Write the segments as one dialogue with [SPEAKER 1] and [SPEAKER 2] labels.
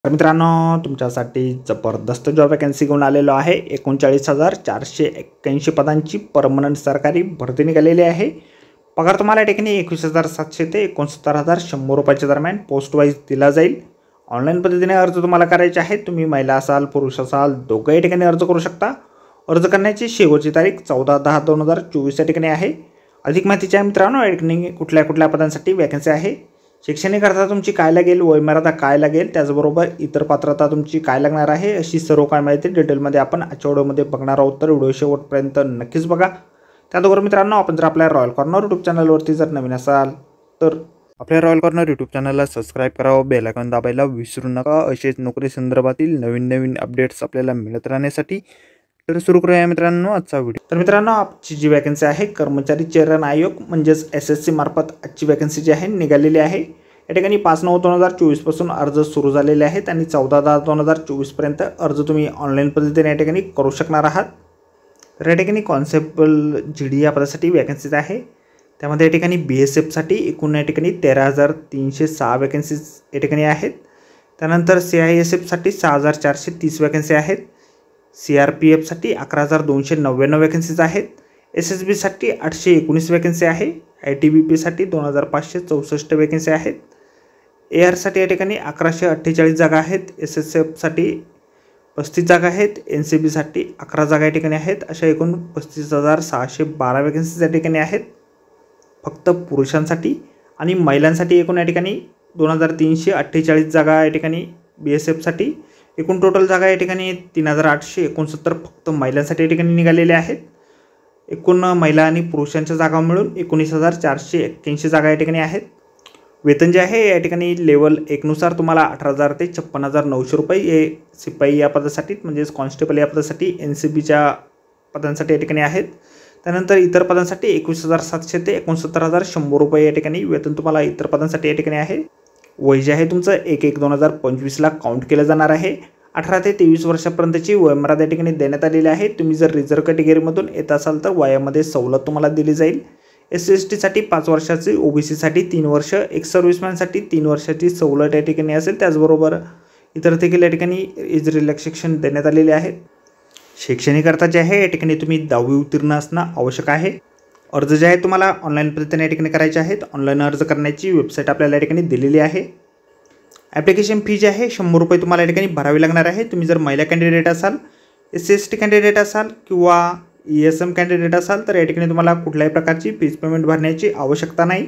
[SPEAKER 1] तर मित्रांनो, तुमच्यासाठी जबरदस्त जॉब वॅकन्सी घेऊन आलेलो आहे। 39,481 पदांची परमनंट सरकारी भरती निघालेली आहे। पगार तुम्हाला या ठिकाणी 21,700 ते 69,100 रुपयाच्या दरम्यान पोस्ट वाईज दिला जाईल। ऑनलाईन पद्धतीने अर्ज तुम्हाला करायचे आहेत। तुम्ही महिला असाल पुरुष असाल दोघंही या ठिकाणी अर्ज करू शकता। अर्ज करण्याची शेवटची तारीख 14/10/2024 या ठिकाणी आहे। अधिक माहितीच्या मित्रांनो, या ठिकाणी कुठल्या पदांसाठी वॅकन्सी आहे, शैक्षणिक अर्हता तुमची काय लागेल, वयमर्यादा काय लागेल, त्याचबरोबर इतर पात्रता तुमची काय लागणार आहे, अशी सर्व काय माहिती डिटेलमध्ये आपण आजच्या व्हिडिओमध्ये बघणार आहोत। तर व्हिडिओ शेवटपर्यंत नक्कीच बघा। त्याचबरोबर मित्रांनो, आपण जर आपल्या रॉयल कॉर्नर यूट्यूब चॅनलवरती जर नवीन असाल तर आपल्या रॉयल कॉर्नर यूट्यूब चॅनलला सबस्क्राईब करावं, बेल आयकॉन दाबायला विसरू नका। असेच नोकरी संदर्भातील नवीन अपडेट्स आपल्याला मिळत राहण्यासाठी। तर सुरू करूया मित्रांनो आजचा व्हिडिओ। तर मित्रांनो, आजची जी वॅकन्सी आहे कर्मचारी चयन आयोग म्हणजेच SSC मार्फत आजची वॅकन्सी जी आहे निघालेली आहे। या ठिकाणी 5/9/2024 पासून अर्ज सुरू झालेले आहेत आणि 14/10/2024 पर्यंत अर्ज तुम्ही ऑनलाईन पद्धतीने या ठिकाणी करू शकणार आहात। तर या ठिकाणी कॉन्स्टेबल GD या पदासाठी वॅकन्सीज आहे। त्यामध्ये या ठिकाणी BSF साठी एकूण या ठिकाणी 13,306 वॅकन्सीज या ठिकाणी आहेत। त्यानंतर CISF साठी 6,430 वॅकन्सी आहेत। CRPF साठी 11,299 वॅकन्सीज आहेत। SSB साठी 819 वॅकन्सी आहे। ITBP साठी 2,564 वॅकन्सी आहेत। AR साठी या ठिकाणी 1,148 जागा आहेत। SSF साठी 35 जागा आहेत। NCB साठी 11 जागा या ठिकाणी आहेत। अशा एकूण 35,612 वॅकन्सीज या ठिकाणी आहेत फक्त पुरुषांसाठी। आणि महिलांसाठी एकूण या ठिकाणी 2,348 जागा या ठिकाणी BSF साठी। एकूण टोटल जागा या ठिकाणी 3,869 फक्त महिलांसाठी या ठिकाणी निघालेल्या आहेत। एकूण महिला आणि पुरुषांच्या जागा मिळून 19,481 जागा या ठिकाणी आहेत। वेतन जे आहे या ठिकाणी लेवल 1 नुसार तुम्हाला 18,000 ते 56,900 रुपये हे सिपाई या पदासाठी म्हणजेच कॉन्स्टेबल या पदासाठी NCBच्या पदांसाठी या ठिकाणी आहेत। त्यानंतर इतर पदांसाठी 21,700 ते 69,100 रुपये या ठिकाणी वेतन तुम्हाला इतर पदांसाठी या ठिकाणी आहे। वय जे आहे तुमचं 1/1/2025 काउंट केलं जाणार आहे। 18 ते 23 वर्षापर्यंतची वयमर्यादा या ठिकाणी देण्यात आलेली आहे। तुम्ही जर रिझर्व्ह कॅटेगरीमधून येत असाल तर वयामध्ये सवलत तुम्हाला दिली जाईल। SC/ST साठी 5 वर्षाची, OBC साठी 3 वर्ष, एक्स सर्व्हिसमॅन साठी 3 वर्षाची सवलत या ठिकाणी असेल। त्याचबरोबर इतर देखील या ठिकाणी एज रिलॅक्सेशन देण्यात आलेले आहेत। शैक्षणिक अर्हता जे आहे या ठिकाणी तुम्ही 10वी उत्तीर्ण असणं आवश्यक आहे। अर्ज जे आहे तुम्हाला ऑनलाईन पद्धतीने या ठिकाणी करायचे आहेत। ऑनलाईन अर्ज करण्याची वेबसाईट आपल्याला या ठिकाणी दिलेली आहे। ॲप्लिकेशन फी जी आहे 100 रुपये तुम्हाला या ठिकाणी भरावी लागणार आहे। तुम्ही जर महिला कॅन्डिडेट असाल, SC/ST कॅन्डिडेट असाल किंवा ESM कॅन्डिडेट असाल तर या ठिकाणी तुम्हाला कुठल्याही प्रकारची फीज पेमेंट भरण्याची आवश्यकता नाही।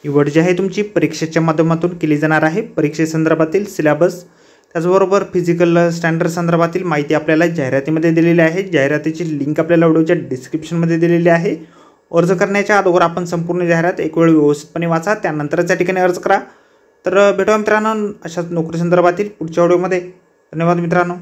[SPEAKER 1] निवड जी आहे तुमची परीक्षेच्या माध्यमातून केली जाणार आहे। परीक्षेसंदर्भातील सिलेबस त्याचबरोबर फिजिकल स्टँडर्ड संदर्भातील माहिती आपल्याला जाहिरातीमध्ये दिलेली आहे। जाहिरातीची लिंक आपल्याला व्हिडिओच्या डिस्क्रिप्शनमध्ये दिलेली आहे। अर्ज करण्याच्या अगोदर आपण संपूर्ण जाहिरात एक वेळ व्यवस्थितपणे वाचा, त्यानंतरच या ठिकाणी अर्ज करा। तर भेटूया मित्रांनो अशाच नोकरी संदर्भातील पुढच्या व्हिडिओमध्ये। धन्यवाद मित्रांनो।